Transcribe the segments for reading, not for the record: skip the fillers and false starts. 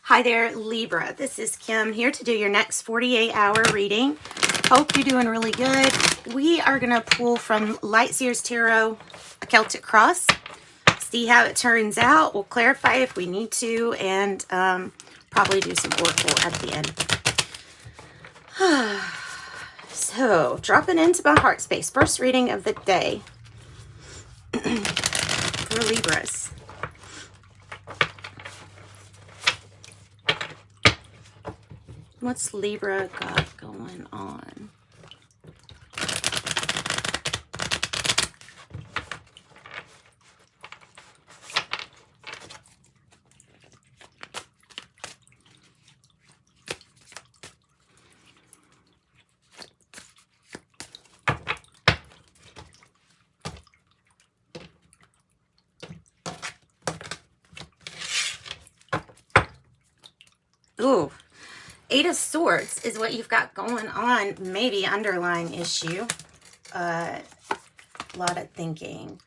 Hi there, Libra. This is Kim here to do your next 48-hour reading. Hope you're doing really good. We are going to pull from Light Seers Tarot, a Celtic cross. See how it turns out. We'll clarify if we need to, and probably do some oracle at the end. So, dropping into my heart space. First reading of the day for Libras. What's Libra got going on? Ooh. Eight of Swords is what you've got going on. Maybe underlying issue. A lot of thinking.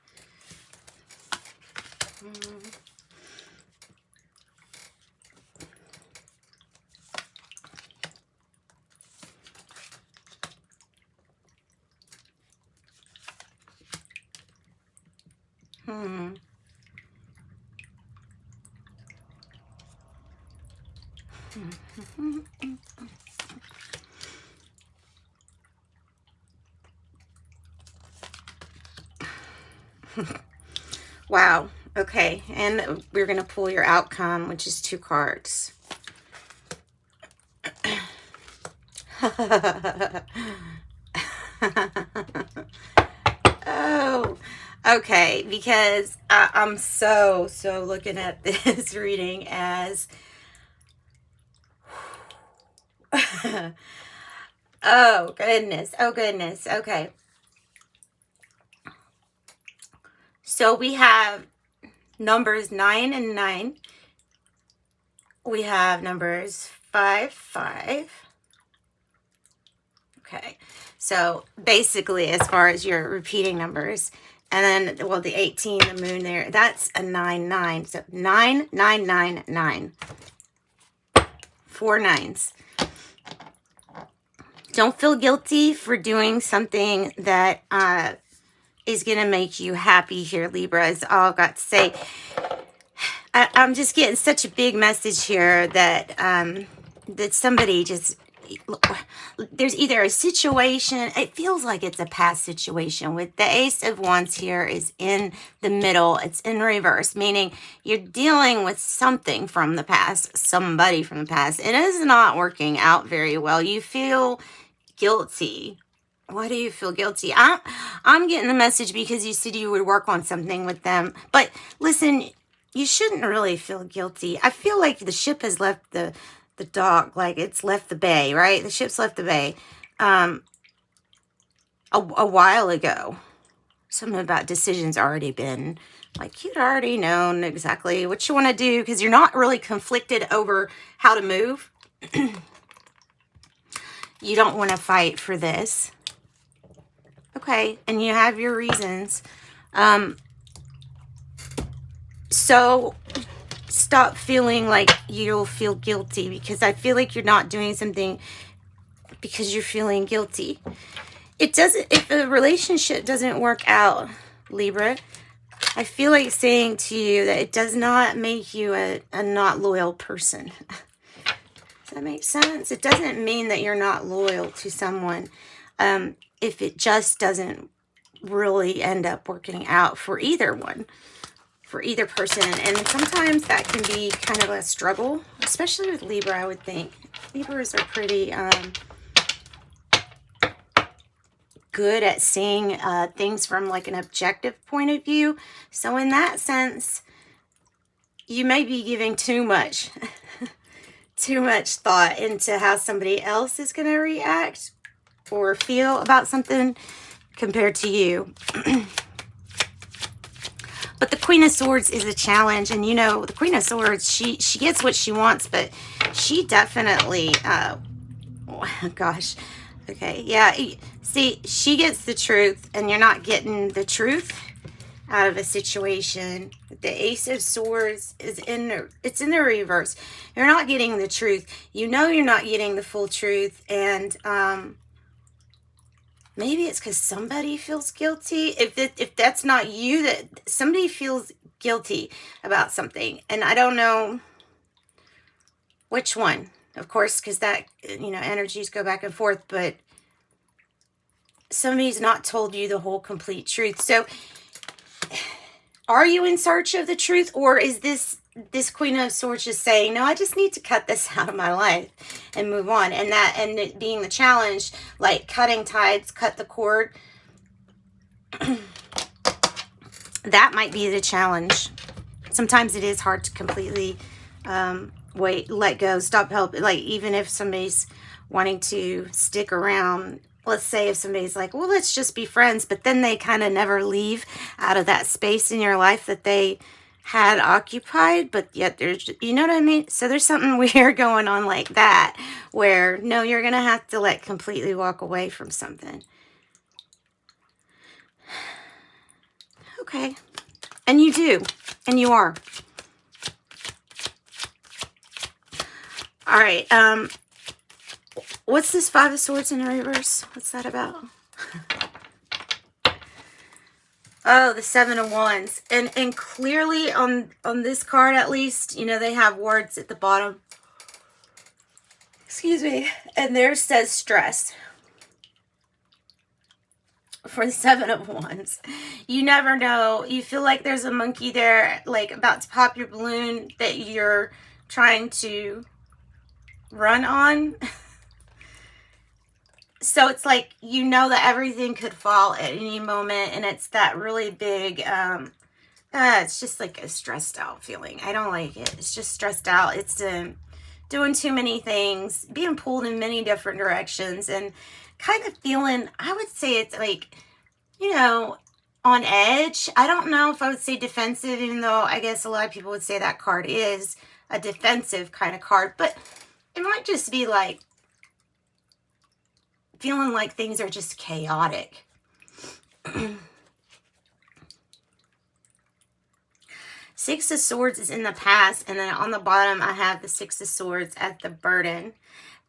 Wow. Okay. And we're going to pull your outcome, which is 2 cards. Oh, okay. Because I'm so looking at this reading as... Oh, goodness. Oh, goodness. Okay. So we have numbers 9 and 9. We have numbers 5, 5. Okay. So basically, as far as your repeating numbers, and then, well, the 18, the moon there, that's a 9, 9. So 9, 9, 9, 9. 4 9s. Don't feel guilty for doing something that is going to make you happy here, Libra, is all I've got to say. I'm just getting such a big message here that that somebody just... There's either a situation, it feels like it's a past situation. With the Ace of Wands here is in the middle. It's in reverse, meaning you're dealing with something from the past, somebody from the past. It is not working out very well. You feel guilty. Why do you feel guilty? I'm getting the message because you said you would work on something with them. But listen, you shouldn't really feel guilty. I feel like the ship has left the dock, like it's left the bay, right? The ship's left the bay a while ago. Something about decisions already been, like you'd already known exactly what you want to do because you're not really conflicted over how to move. You don't want to fight for this. Okay, and you have your reasons. So stop feeling like you'll feel guilty, because I feel like you're not doing something because you're feeling guilty. It doesn't, if a relationship doesn't work out, Libra, I feel like saying to you that it does not make you a not loyal person. Does that make sense? It doesn't mean that you're not loyal to someone. If it just doesn't really end up working out for either one, for either person. And sometimes that can be kind of a struggle, especially with Libra, I would think. Libras are pretty good at seeing things from like an objective point of view. So in that sense, you may be giving too much thought into how somebody else is going to react or feel about something compared to you. But the Queen of Swords is a challenge, and you know, the Queen of Swords, she gets what she wants, but she definitely gosh, okay, yeah, see, she gets the truth and you're not getting the truth. out of a situation. The Ace of Swords is in the reverse. You're not getting the truth. You know you're not getting the full truth, and maybe it's because somebody feels guilty. If that's not you, that somebody feels guilty about something, and I don't know which one, of course, because that, you know, energies go back and forth, but somebody's not told you the whole complete truth. So are you in search of the truth, or is this Queen of Swords just saying, no, I just need to cut this out of my life and move on? And it being the challenge, like cutting ties, cut the cord. That might be the challenge. Sometimes it is hard to completely let go, stop helping. Like, even if somebody's wanting to stick around, let's say if somebody's like, well, let's just be friends, but then they kind of never leave out of that space in your life that they had occupied, but yet there's, you know what I mean? So there's something weird going on like that, where no, you're going to have to like completely walk away from something. Okay. And you do. And you are. All right. What's this Five of Swords in reverse? What's that about? Oh, the Seven of Wands. And clearly on this card, at least, you know, they have words at the bottom. Excuse me. And there says stress. For the Seven of Wands. You never know. You feel like there's a monkey there, like about to pop your balloon that you're trying to run on. So it's like, you know that everything could fall at any moment, and it's that really big, it's just like a stressed out feeling. I don't like it. It's just stressed out. It's doing too many things, being pulled in many different directions, and kind of feeling, I would say it's like, you know, on edge. I don't know if I would say defensive, even though I guess a lot of people would say that card is a defensive kind of card, but it might just be like feeling like things are just chaotic. Six of Swords is in the past, and then on the bottom I have the Six of Swords at the burden.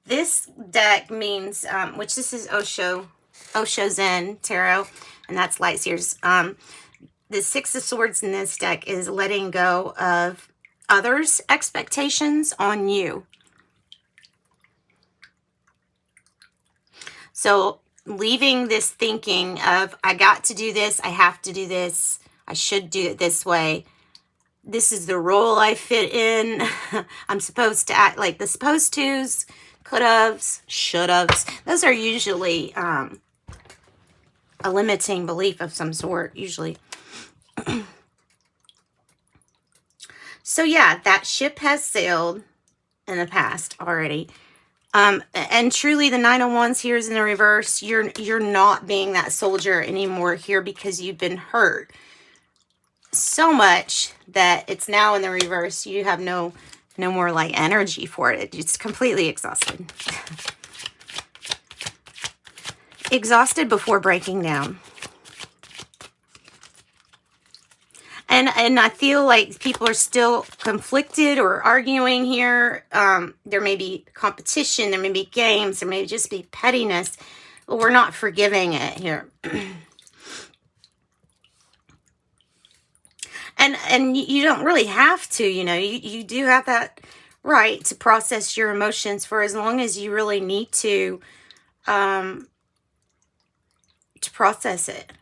This deck means, which this is Osho Zen Tarot, and that's Light Seers. The Six of Swords in this deck is letting go of others' expectations on you. So leaving this thinking of, I got to do this, I have to do this, I should do it this way. This is the role I fit in. I'm supposed to act like the supposed to's, could have's, should have's. Those are usually a limiting belief of some sort, usually. So yeah, that ship has sailed in the past already. And truly the Nine of Wands here is in the reverse. You're not being that soldier anymore here because you've been hurt so much that it's now in the reverse. You have no more like energy for it. It's completely exhausted. Exhausted before breaking down. And I feel like people are still conflicted or arguing here. There may be competition, there may be games, there may just be pettiness, but we're not forgiving it here. And you don't really have to, you know, you do have that right to process your emotions for as long as you really need to process it.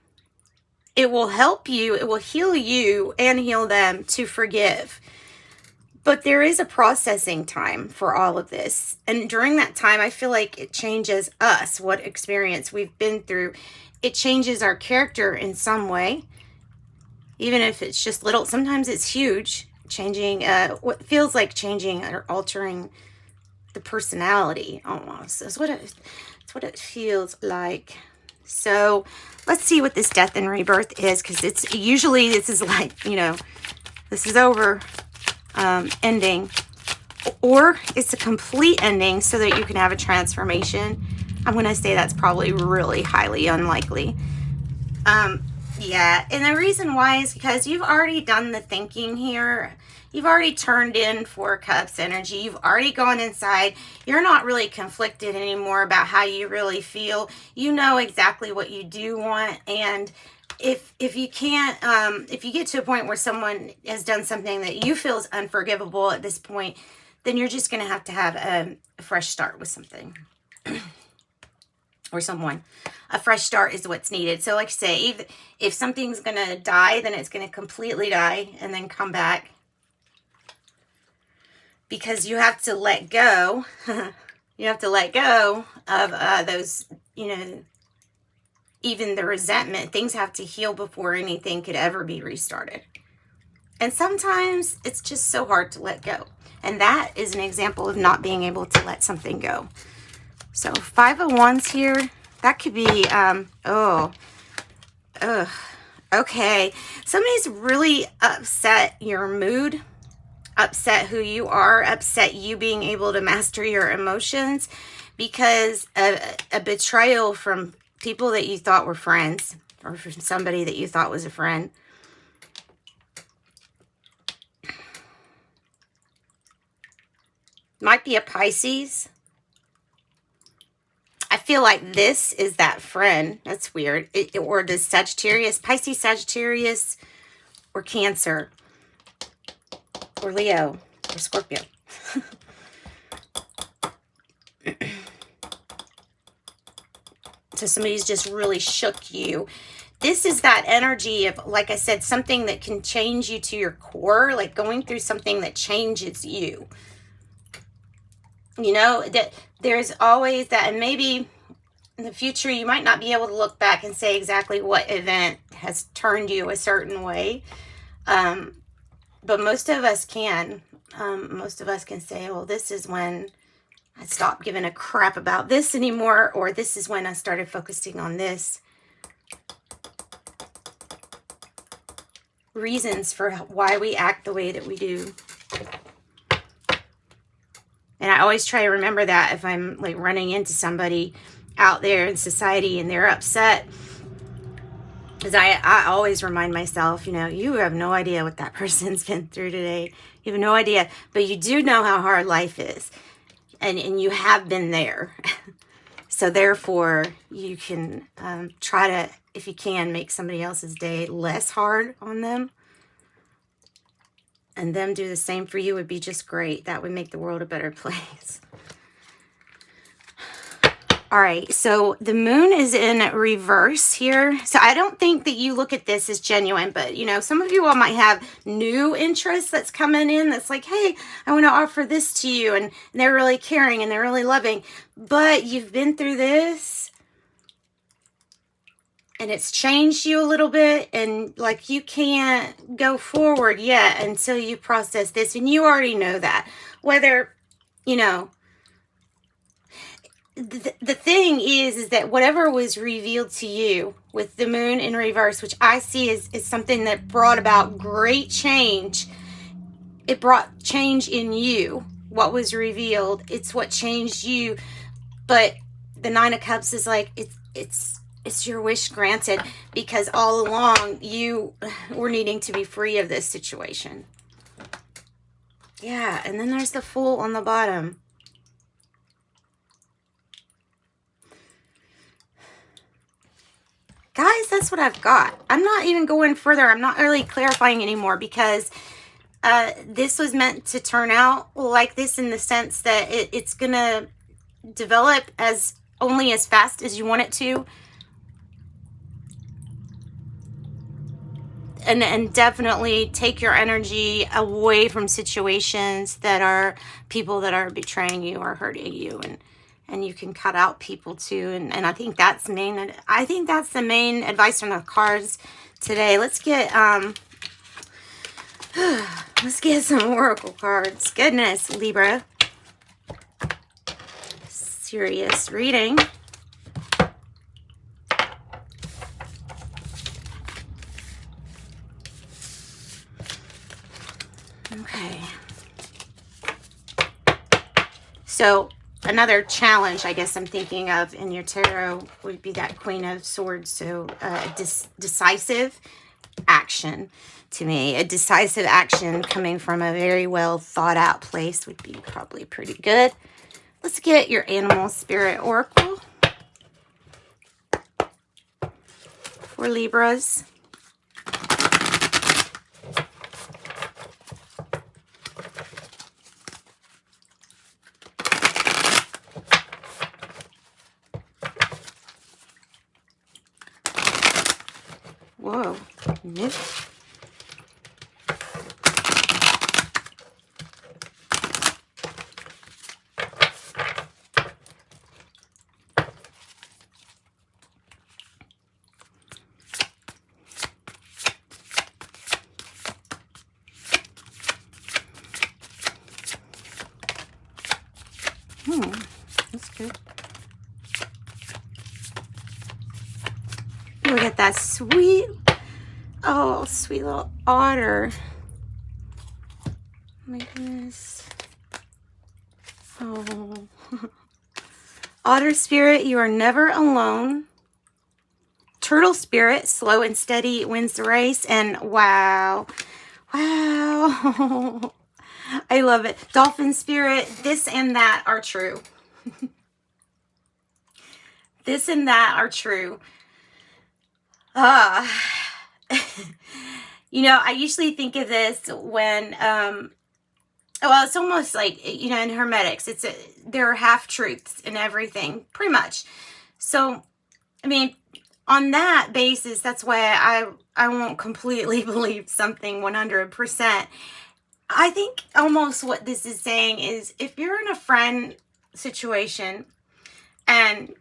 It will help you, it will heal you and heal them to forgive. But there is a processing time for all of this. And during that time, I feel like it changes us, what experience we've been through. It changes our character in some way. Even if it's just little, sometimes it's huge, changing what feels like changing or altering the personality almost. That's what it feels like. So let's see what this death and rebirth is, because it's usually, this is like, you know, this is over, ending, or it's a complete ending so that you can have a transformation. I'm going to say that's probably really highly unlikely. Yeah, and the reason why is because you've already done the thinking here. You've already turned in 4 cups energy. You've already gone inside. You're not really conflicted anymore about how you really feel. You know exactly what you do want. And if you can't, if you get to a point where someone has done something that you feel is unforgivable at this point, then you're just going to have a fresh start with something. Or someone. A fresh start is what's needed. So like I say, if something's going to die, then it's going to completely die and then come back. Because you have to let go. You have to let go of those, you know, even the resentment. Things have to heal before anything could ever be restarted. And sometimes it's just so hard to let go. And that is an example of not being able to let something go. So 5 of Wands here, that could be, okay. Somebody's really upset your mood, upset who you are, upset you being able to master your emotions because of a betrayal from people that you thought were friends or from somebody that you thought was a friend. Might be a Pisces. I feel like this is that friend. That's weird. Or the Sagittarius, Pisces, Sagittarius, or Cancer, or Leo, or Scorpio. So somebody's just really shook you. This is that energy of, like I said, something that can change you to your core, like going through something that changes you. You know, that there's always that, and maybe in the future you might not be able to look back and say exactly what event has turned you a certain way. But most of us can. Most of us can say, well, this is when I stopped giving a crap about this anymore, or this is when I started focusing on this. Reasons for why we act the way that we do. And I always try to remember that if I'm like running into somebody out there in society and they're upset. Because I always remind myself, you know, you have no idea what that person's been through today. You have no idea. But you do know how hard life is. And you have been there. So therefore, you can try to, if you can, make somebody else's day less hard on them. And them do the same for you would be just great. That would make the world a better place. All right, so the moon is in reverse here. So I don't think that you look at this as genuine, but, you know, some of you all might have new interests that's coming in that's like, hey, I want to offer this to you. And they're really caring and they're really loving. But you've been through this. And it's changed you a little bit, and like you can't go forward yet until you process this, and you already know that. Whether, you know, the thing is that whatever was revealed to you with the moon in reverse, which I see is something that brought about great change. It brought change in you. What was revealed, it's what changed you. But the 9 of Cups is like, it's your wish granted, because all along you were needing to be free of this situation. Yeah, and then there's the Fool on the bottom. Guys, that's what I've got. I'm not even going further. I'm not really clarifying anymore, because this was meant to turn out like this in the sense that it's going to develop as only as fast as you want it to. And definitely take your energy away from situations that are people that are betraying you or hurting you, and you can cut out people too. And I think that's main. I think that's the main advice from the cards today. Let's get some oracle cards. Goodness, Libra. Serious reading. Okay. So another challenge, I guess I'm thinking of in your tarot would be that Queen of Swords. So decisive action to me. A decisive action coming from a very well thought out place would be probably pretty good. Let's get your animal spirit oracle for Libras. Whoa. Nope. That's good. Look at that sweet, oh, sweet little otter. Oh my goodness. Oh. Otter spirit, you are never alone. Turtle spirit, slow and steady, wins the race. And wow. Wow. I love it. Dolphin spirit, this and that are true. This and that are true. You know, I usually think of this when, well, it's almost like, you know, in Hermetics, there are half-truths in everything, pretty much. So, I mean, on that basis, that's why I won't completely believe something 100%. I think almost what this is saying is if you're in a friend situation and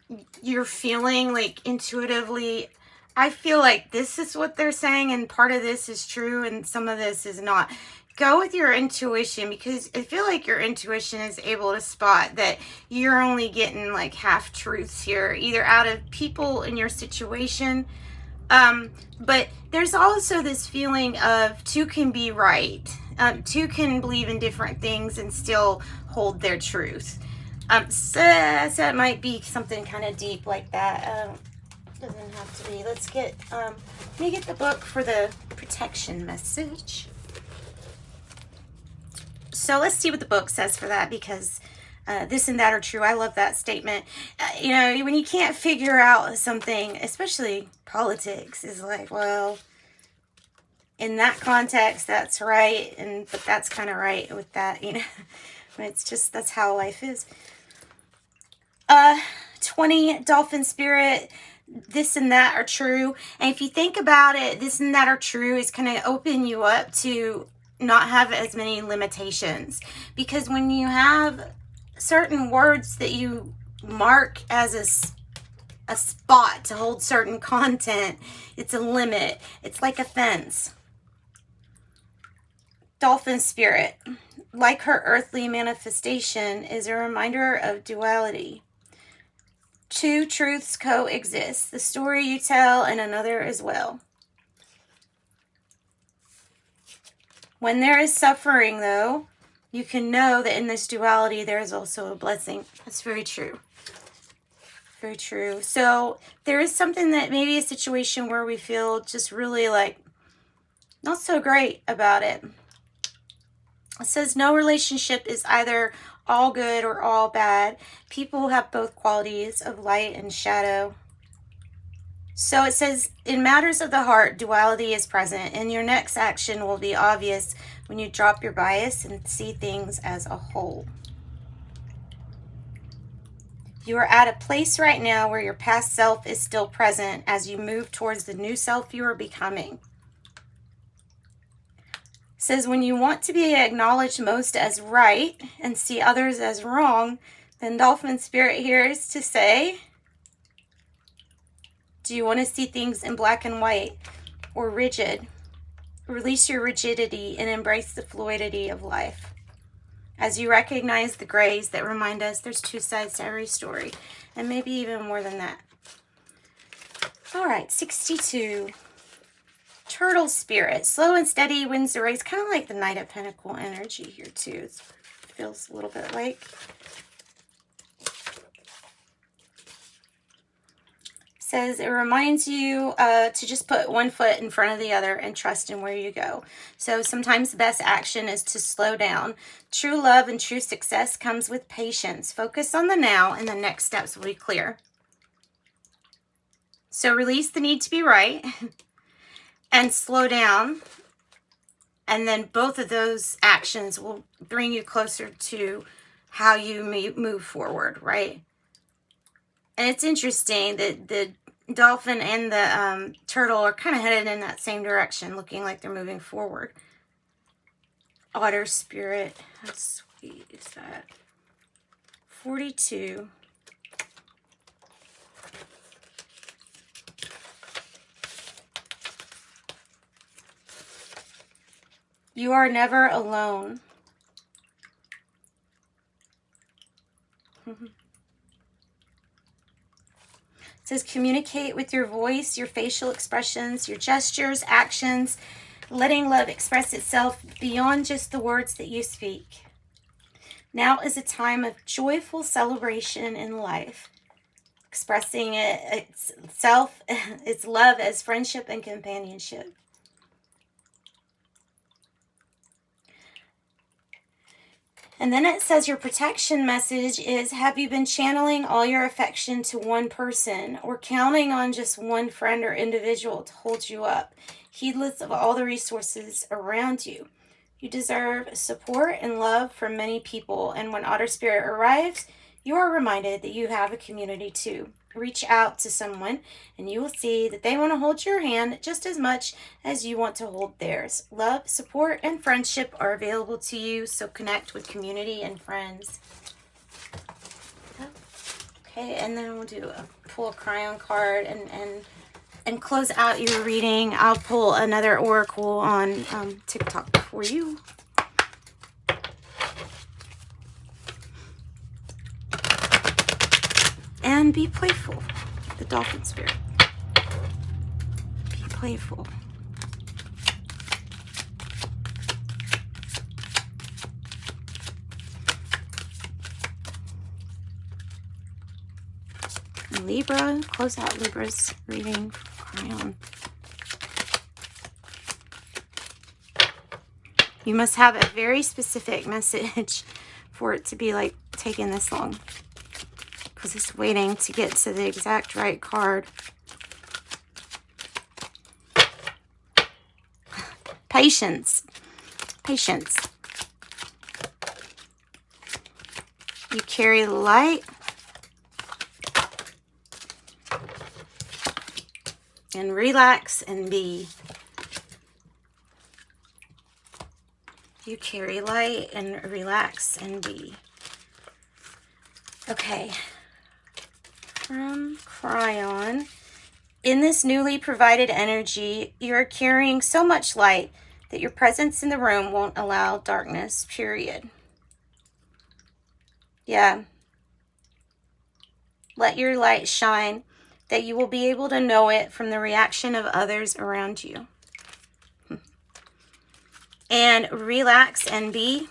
you're feeling like intuitively, I feel like this is what they're saying and part of this is true and some of this is not. Go with your intuition, because I feel like your intuition is able to spot that you're only getting like half truths here, either out of people in your situation. But there's also this feeling of two can be right. Two can believe in different things and still hold their truth. So it might be something kind of deep like that. Doesn't have to be. Let's get, let me get the book for the protection message. So let's see what the book says for that, because this and that are true. I love that statement. You know, when you can't figure out something, especially politics, is like, well, in that context, that's right. But that's kind of right with that, you know. It's just, that's how life is. 20, dolphin spirit, this and that are true. And if you think about it, this and that are true is going to open you up to not have as many limitations, because when you have certain words that you mark as a spot to hold certain content, it's a limit. It's like a fence. Dolphin spirit, like her earthly manifestation, is a reminder of duality. Two truths coexist, the story you tell and another as well. When there is suffering, though, you can know that in this duality there is also a blessing. That's very true. Very true. So there is something that maybe a situation where we feel just really like not so great about it. It says no relationship is either all good or all bad. People have both qualities of light and shadow. So it says, in matters of the heart, duality is present, and your next action will be obvious when you drop your bias and see things as a whole. You are at a place right now where your past self is still present as you move towards the new self you are becoming. It says, when you want to be acknowledged most as right and see others as wrong, then Dolphin Spirit here is to say, do you want to see things in black and white or rigid? Release your rigidity and embrace the fluidity of life. As you recognize the grays that remind us there's two sides to every story, and maybe even more than that. All right, 62. Turtle Spirit, slow and steady wins the race. Kind of like the Knight of Pentacle energy here too. It feels a little bit like. says it reminds you to just put one foot in front of the other and trust in where you go. So sometimes the best action is to slow down. True love and true success comes with patience. Focus on the now and the next steps will be clear. So release the need to be right and slow down. And then both of those actions will bring you closer to how you move forward, right? And it's interesting that the dolphin and the turtle are kind of headed in that same direction, looking like they're moving forward. Otter spirit, how sweet is that? 42. You are never alone. It says communicate with your voice, your facial expressions, your gestures, actions, letting love express itself beyond just the words that you speak. Now is a time of joyful celebration in life, expressing itself, its love as friendship and companionship. And then it says your protection message is, have you been channeling all your affection to one person or counting on just one friend or individual to hold you up, heedless of all the resources around you? You deserve support and love from many people. And when Otter Spirit arrives, you are reminded that you have a community too. Reach out to someone and you will see that they want to hold your hand just as much as you want to hold theirs. Love, support, and friendship are available to you, so connect with community and friends. Okay, and then we'll pull a crayon card and close out your reading. I'll pull another oracle on TikTok for you. And be playful, the dolphin spirit. Be playful. And Libra, close out Libra's reading. Crayon. You must have a very specific message for it to be like taking this long, because it's waiting to get to the exact right card. Patience. Patience. You carry the light. And relax and be. You carry light and relax and be. Okay. From Crayon. In this newly provided energy, you're carrying so much light that your presence in the room won't allow darkness, period. Yeah. Let your light shine, that you will be able to know it from the reaction of others around you. And relax and be.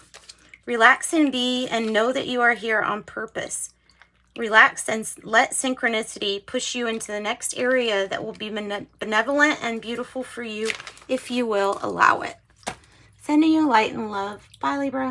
Relax and be, and know that you are here on purpose. Relax and let synchronicity push you into the next area that will be benevolent and beautiful for you if you will allow it. Sending you light and love. Bye, Libra.